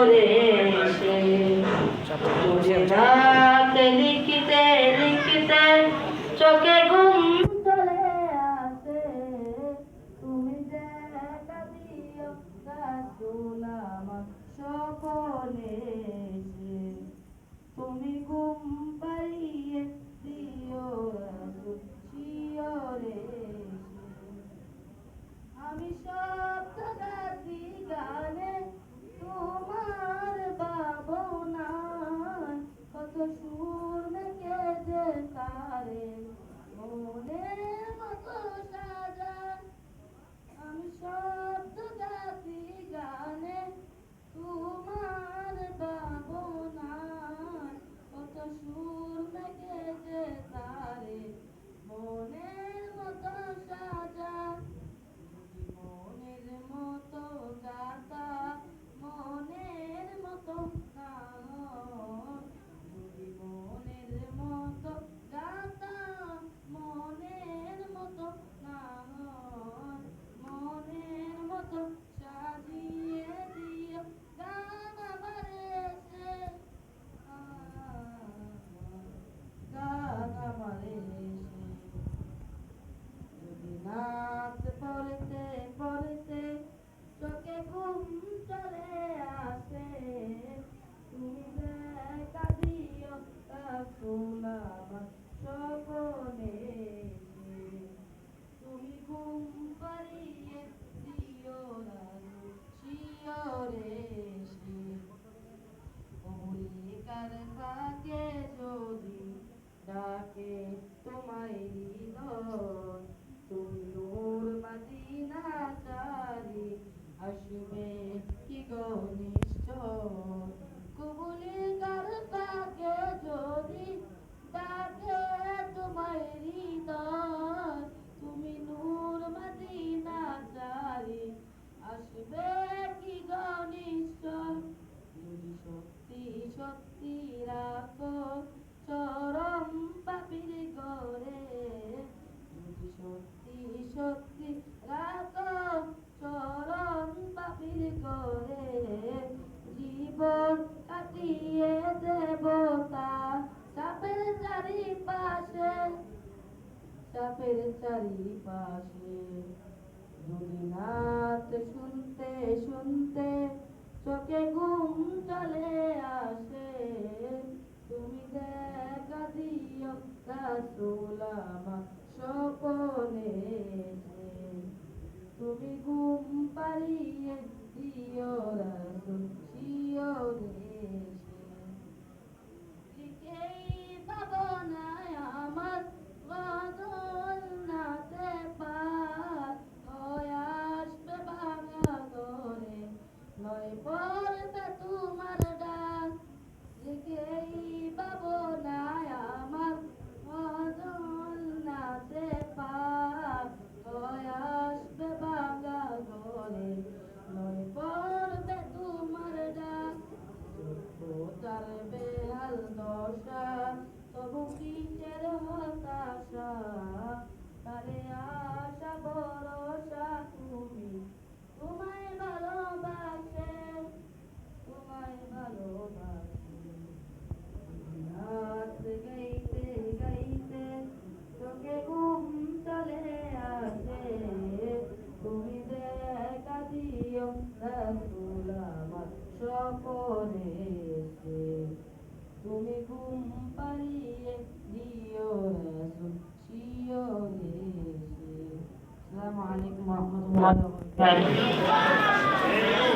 শিওরে এসে তুমি রাতে লিখিতে লিখিতে চোখে ঘুম চলে আসে তুমি দেখা দিও রাসূল আমার স্বপনে এসে তুমি ঘুম পাড়িয়ে দিও রাসূল শিওরে এসে আমি শব্দ গাছি গানে তোমার ভাবনায় কত সুর মেখে যে তারে মনের মতো সাজায় আমি শব্দ গাছি গানে তোমার ভাবনায় কত সুর মেখে যে তারে মনের মতো সাজায় মনের মতো গাতা মনের মতো গান যদি মনের মতো গাতা মনের মতো গান মনের মতো সাজিয়ে দিও গান আমার এসে গান আমার এসে যদি নাচ পড়তে পড়তে চোখে ঘুম চলে আসে তুমি দেখা দিও রাসূল আমার স্বপনে এসে তুমি ঘুম পাড়িয়ে দিও রাসূল শিওরে এসে অমলিকার ফাঁকে যদি ডাকে তোমায় হৃদয় তুমি নূর মদিনা চারি আসবে কি গো নিশ্চয় কবুলিকার ফাঁকে যদি ডাকে তোমায় হৃদয় তুমি নূর মদিনা চারি আসবে কি গো নিশ্চয় যদি সত্যি সত্যি রাখো চরম পাপির ঘরে যদি সত্যি সত্যি রাখো চরম পাপির ঘরে জীবন কাটিয়ে দেব তা সাপের চারিপাশে সাপের চারিপাশে যদি নাচ শুনতে শুনতে চোখে ঘুম চলে আসে তুমি দেখা দিও রাসূল আমার স্বপনে এসে তুমি ঘুম পাড়িয়ে দিও রাসূল শিওরে এসে লিখেই ভাবনায় আমার গজল নাচে পার হয়ে আসবে ভাঙা ঘরে নয় পড়বে তোমার ডাক লিখেই ভাবনায় আমার গজল নাচে পার হয়ে আসবে ভাঙা ঘরে নয় পড়বে তোমার ডাক তার বেহাল দশা তবু কিসের হতাশা তারে আশা ভরসা তুমি তোমায় ভালোবাসে তোমায় ভালোবাসে নাচ গাইতে গাইতে চোখে ঘুম চলে আসে তুমি দেখা দিও রাসূল আমার স্বপনে এসে তুমি ঘুম পাড়িয়ে দিও রাসূল শিওরে এসে আসসালামু আলাইকুম ওয়া রাহমাতুল্লাহি ওয়া বারাকাতুহু